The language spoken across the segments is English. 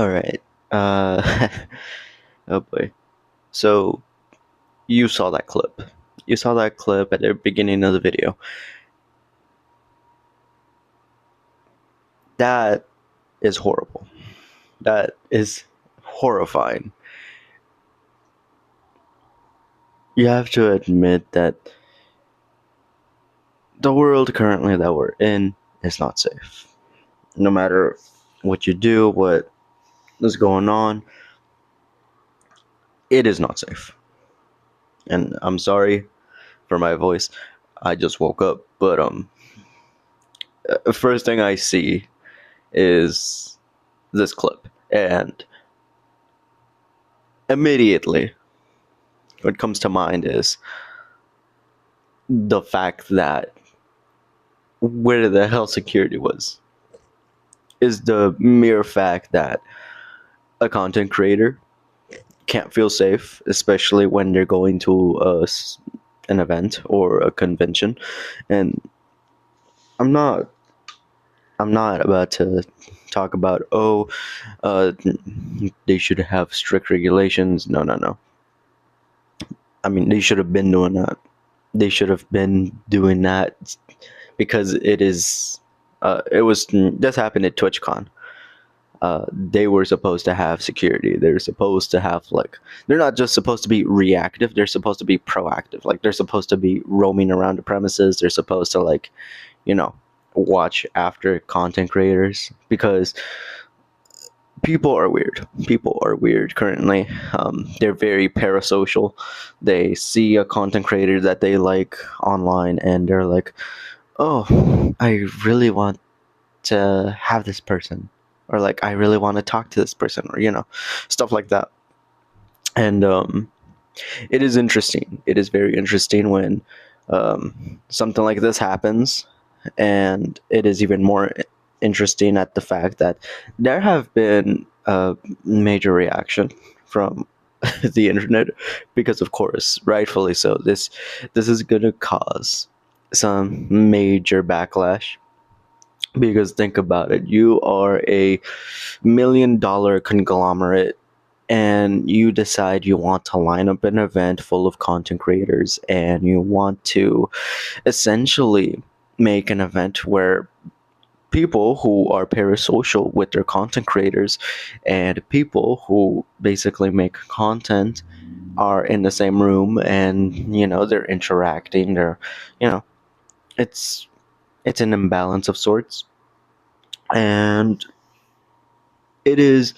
All right. Uh, oh boy. So you saw that clip. You saw that clip at the beginning of the video. That is horrible. That is horrifying. You have to admit that the world currently that we're in is not safe. No matter what you do, what is going on, it is not safe. And I'm sorry for my voice. I just woke up, but first thing I see is this clip, and immediately what comes to mind is the fact that where the hell security was. Is the mere fact that a content creator can't feel safe, especially when they're going to an event or a convention. And I'm not I'm not about to talk about they should have strict regulations. No, no, no. I mean, they should have been doing that. They should have been doing that because it was this happened at TwitchCon. They were supposed to have security. They're supposed to have they're not just supposed to be reactive. They're supposed to be proactive. Like they're supposed to be roaming around the premises. They're supposed to you know, watch after content creators because people are weird. People are weird currently. They're very parasocial. They see a content creator that they like online and they're like, oh, I really want to have this person, or like I really want to talk to this person, or stuff like that. And it is interesting. It is very interesting when something like this happens, and it is even more interesting at the fact that there have been a major reaction from the internet because, of course, rightfully so. This is going to cause some major backlash because think about it, you are a $1 million conglomerate and you decide you want to line up an event full of content creators and you want to essentially make an event where people who are parasocial with their content creators and people who basically make content are in the same room, and they're interacting, they're you know it's an imbalance of sorts. And it is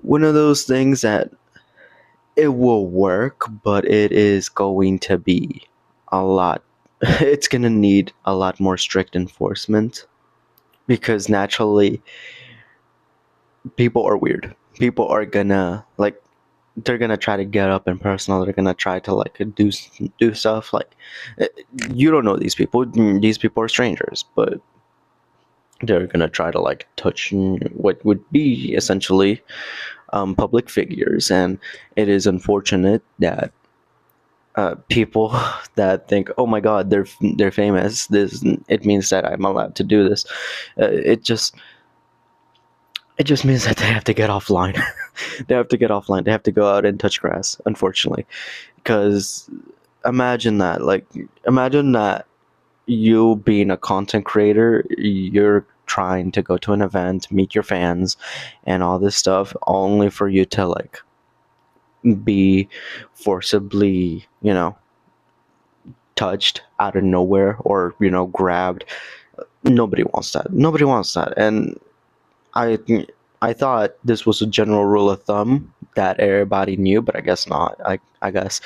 one of those things that it will work, but it is going to be a lot. It's going to need a lot more strict enforcement because naturally people are weird. People are gonna they're gonna try to get up in personal. They're gonna try to do stuff like you don't know these people. These people are strangers, but they're gonna try to touch what would be essentially public figures, and it is unfortunate that people that think, oh my god, they're famous. It means that I'm allowed to do this. It just means that they have to get offline. They have to get offline. They have to go out and touch grass. Unfortunately, because imagine that you being a content creator, you're trying to go to an event, meet your fans, and all this stuff, only for you to be forcibly, touched out of nowhere or grabbed. Nobody wants that. Nobody wants that. And I I thought this was a general rule of thumb that everybody knew, but I guess not. I guess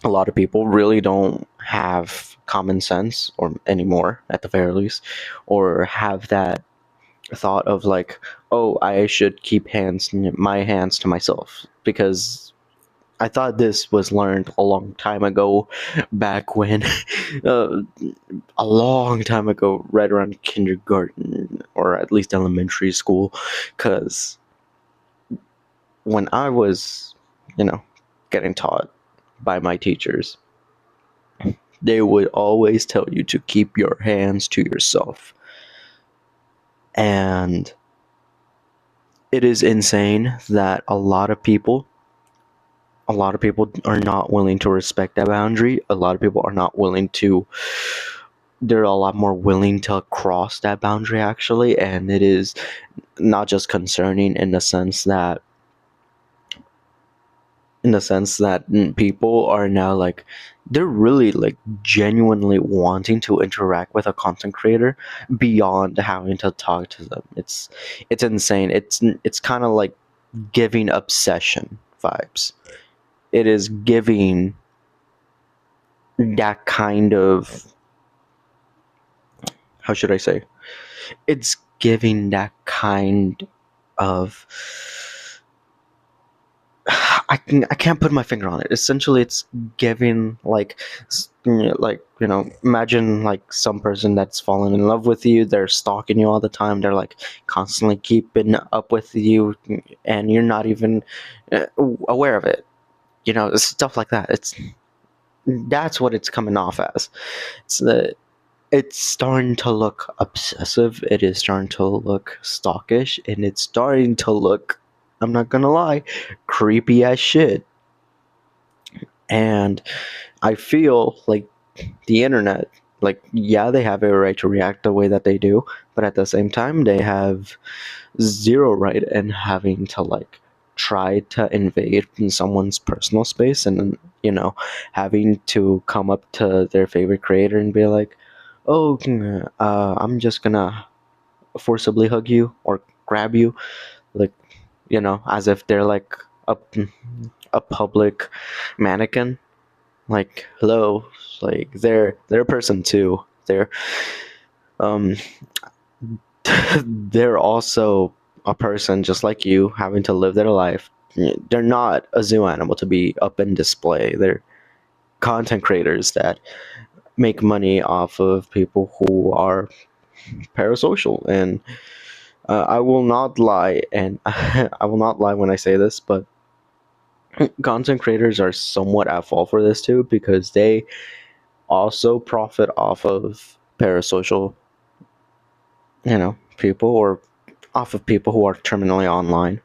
a lot of people really don't have common sense, or anymore at the very least, or have that thought of oh, I should keep my hands to myself, because I thought this was learned a long time ago, back when, uh, a long time ago, right around kindergarten or at least elementary school, because when I was, getting taught by my teachers, they would always tell you to keep your hands to yourself. And it is insane that a lot of people are not willing to respect that boundary. A lot of people are not willing to, they're a lot more willing to cross that boundary actually, and it is not just concerning in the sense that people are now like, they're really like genuinely wanting to interact with a content creator beyond having to talk to them. It's insane. It's kind of like giving obsession vibes. It is giving that kind of, how should I say, it's giving that kind of, I can't put my finger on it. Essentially, it's giving like, imagine like some person that's fallen in love with you. They're stalking you all the time. They're like constantly keeping up with you, and you're not even aware of it. Stuff like that. That's what it's coming off as. It's starting to look obsessive. It is starting to look stalkish, and it's starting to look, I'm not gonna lie, creepy as shit. And I feel like the internet, like, yeah, they have a right to react the way that they do, but at the same time, they have zero right in having to like try to invade in someone's personal space, and having to come up to their favorite creator and be like, oh, I'm just gonna forcibly hug you or grab you, like, as if they're like a public mannequin. Like, hello, like they're a person too. Um they're also a person just like you, having to live their life. They're not a zoo animal to be up in display. They're content creators that make money off of people who are parasocial. And I will not lie, and I will not lie when I say this, but content creators are somewhat at fault for this too, because they also profit off of parasocial, people, or off of people who are terminally online.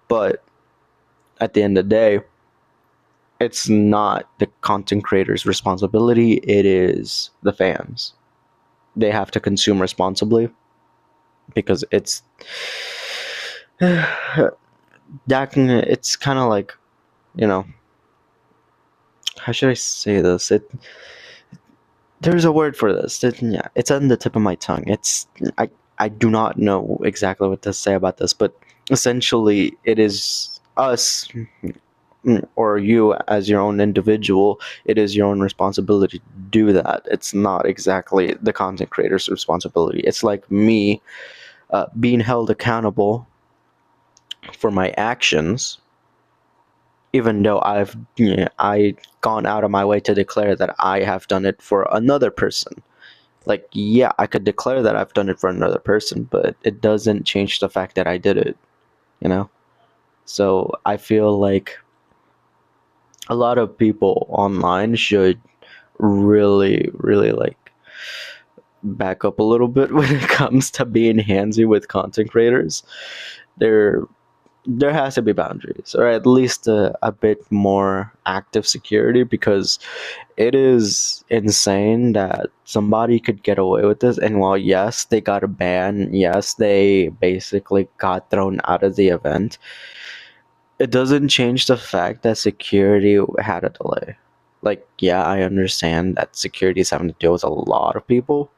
But at the end of the day, it's not the content creator's responsibility, it is the fans. They have to consume responsibly, because it's it's kind of like, how should I say this? There's a word for this. Yeah, it's on the tip of my tongue. I do not know exactly what to say about this, but essentially it is us, or you as your own individual. It is your own responsibility to do that. It's not exactly the content creator's responsibility. It's like me being held accountable for my actions, even though I gone out of my way to declare that I have done it for another person. Like, yeah, I could declare that I've done it for another person, but it doesn't change the fact that I did it, you know? So I feel like a lot of people online should really, really like back up a little bit when it comes to being handsy with content creators. There there has to be boundaries, or at least a bit more active security, because it is insane that somebody could get away with this. And while yes, they got a ban, yes, they basically got thrown out of the event, it doesn't change the fact that security had a delay. Like, yeah, I understand that security is having to deal with a lot of people,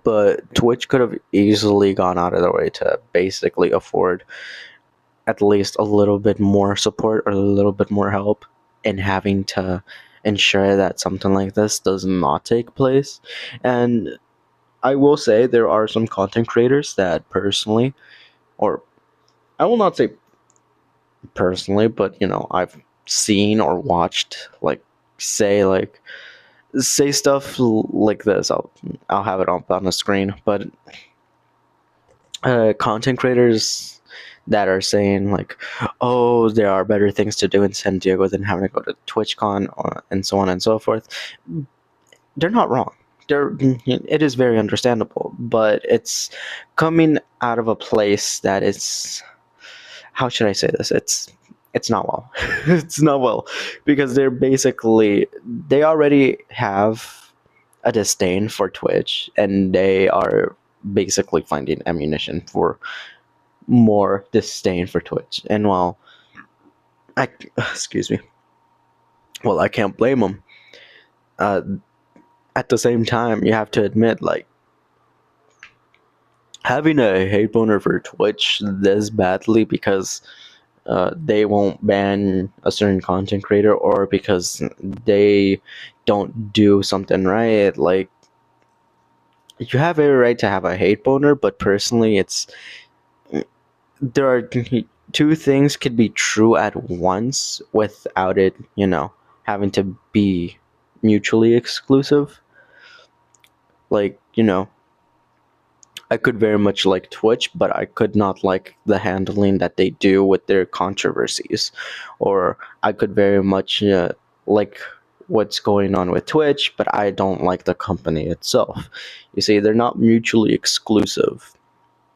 but Twitch could have easily gone out of their way to basically afford at least a little bit more support or a little bit more help in having to ensure that something like this does not take place. And I will say there are some content creators that personally, or I will not say personally, but I've seen or watched, like, say like say stuff like this. I'll have it up on the screen, but content creators that are saying like, oh, there are better things to do in San Diego than having to go to TwitchCon, and so on and so forth. They're not wrong. it is very understandable, but it's coming out of a place that is, how should I say this? It's not well. It's not well because they already have a disdain for Twitch, and they are basically finding ammunition for more disdain for Twitch. And while I excuse me, well, I can't blame them. Uh, at the same time, you have to admit, like, having a hate boner for Twitch this badly because they won't ban a certain content creator, or because they don't do something right. Like, you have every right to have a hate boner, but personally, there are two things could be true at once without it, having to be mutually exclusive. Like, I could very much like Twitch, but I could not like the handling that they do with their controversies. Or I could very much like what's going on with Twitch, but I don't like the company itself. You see, they're not mutually exclusive.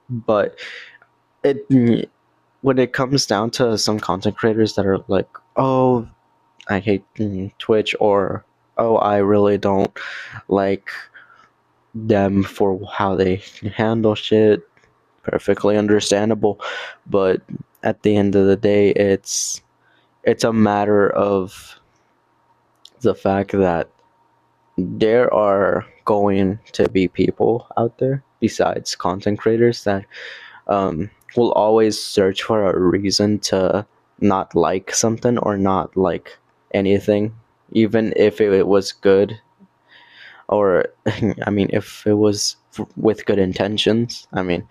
But it when it comes down to some content creators that are like, oh, I hate Twitch, or oh, I really don't like them for how they handle shit, perfectly understandable. But at the end of the day, it's a matter of the fact that there are going to be people out there besides content creators that will always search for a reason to not like something or not like anything, even if it was good, or I mean, if it was with good intentions. I mean,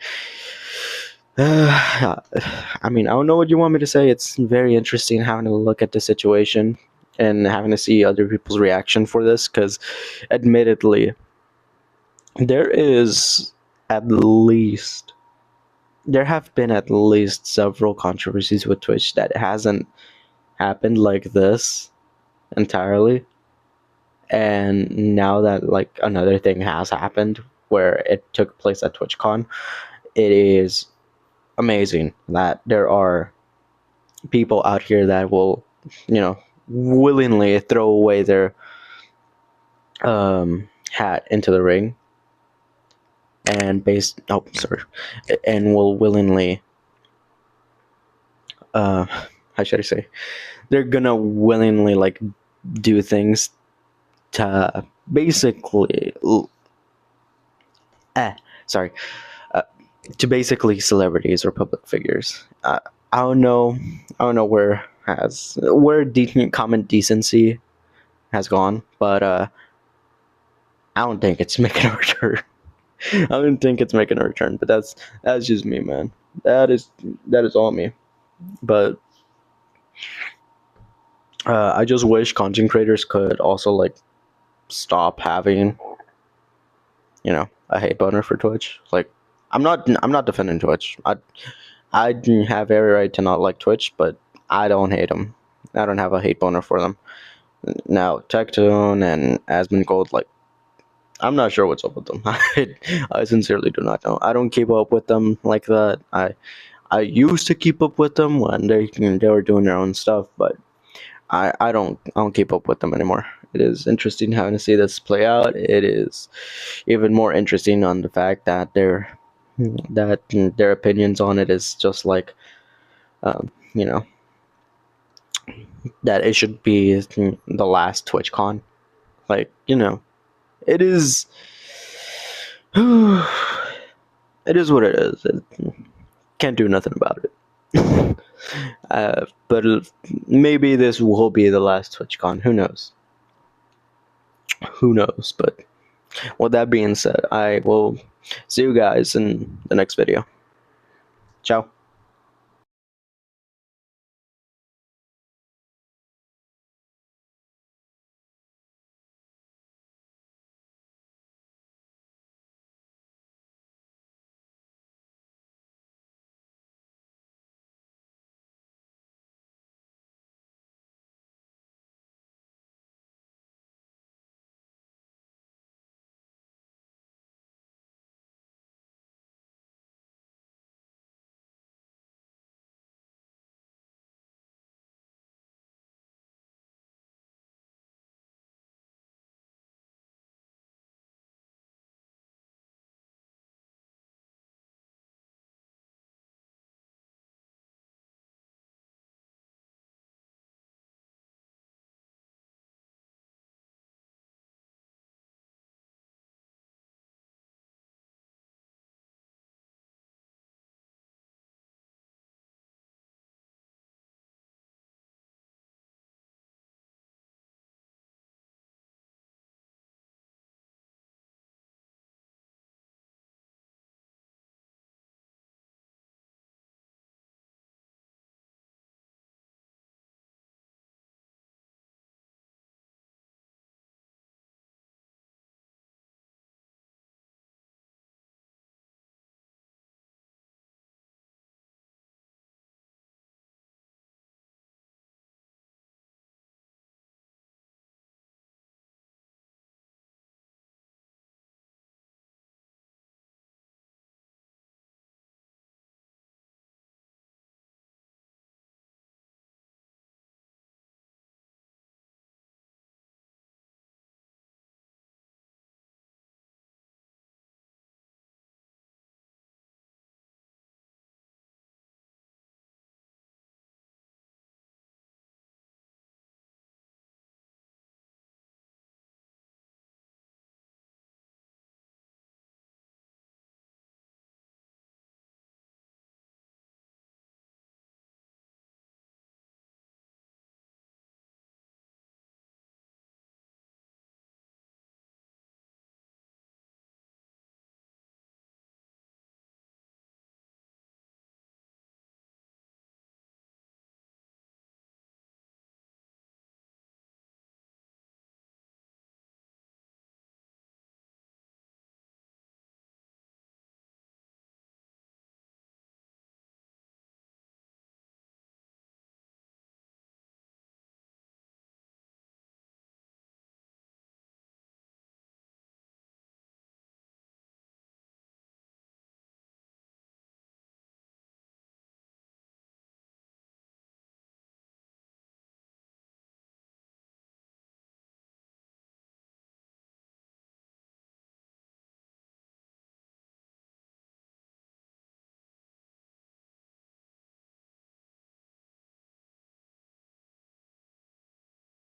I don't know what you want me to say. It's very interesting having to look at the situation and having to see other people's reaction for this, because admittedly, there is at least there have been at least several controversies with Twitch that hasn't happened like this entirely. And now that, like, another thing has happened where it took place at TwitchCon, it is amazing that there are people out here that will, willingly throw away their hat into the ring and will willingly, how should I say, they're gonna willingly, like, do things to basically sorry to basically celebrities or public figures. I don't know where common decency has gone, but I don't think it's making a return. I don't think it's making a return, but that's just me, man. That is all me. But I just wish content creators could also, like, stop having, a hate boner for Twitch. Like, I'm not defending Twitch. I have every right to not like Twitch, but I don't hate them. I don't have a hate boner for them. Now, Tectone and Asmongold, like, I'm not sure what's up with them. I sincerely do not know. I don't keep up with them like that. I used to keep up with them when they were doing their own stuff, but I don't keep up with them anymore. It is interesting having to see this play out. It is even more interesting on the fact that their opinions on it is just like, you know, that it should be the last TwitchCon. Like, it is. It is what it is. Can't do nothing about it. But maybe this will be the last TwitchCon. Who knows? Who knows? But with that being said, I will see you guys in the next video. Ciao.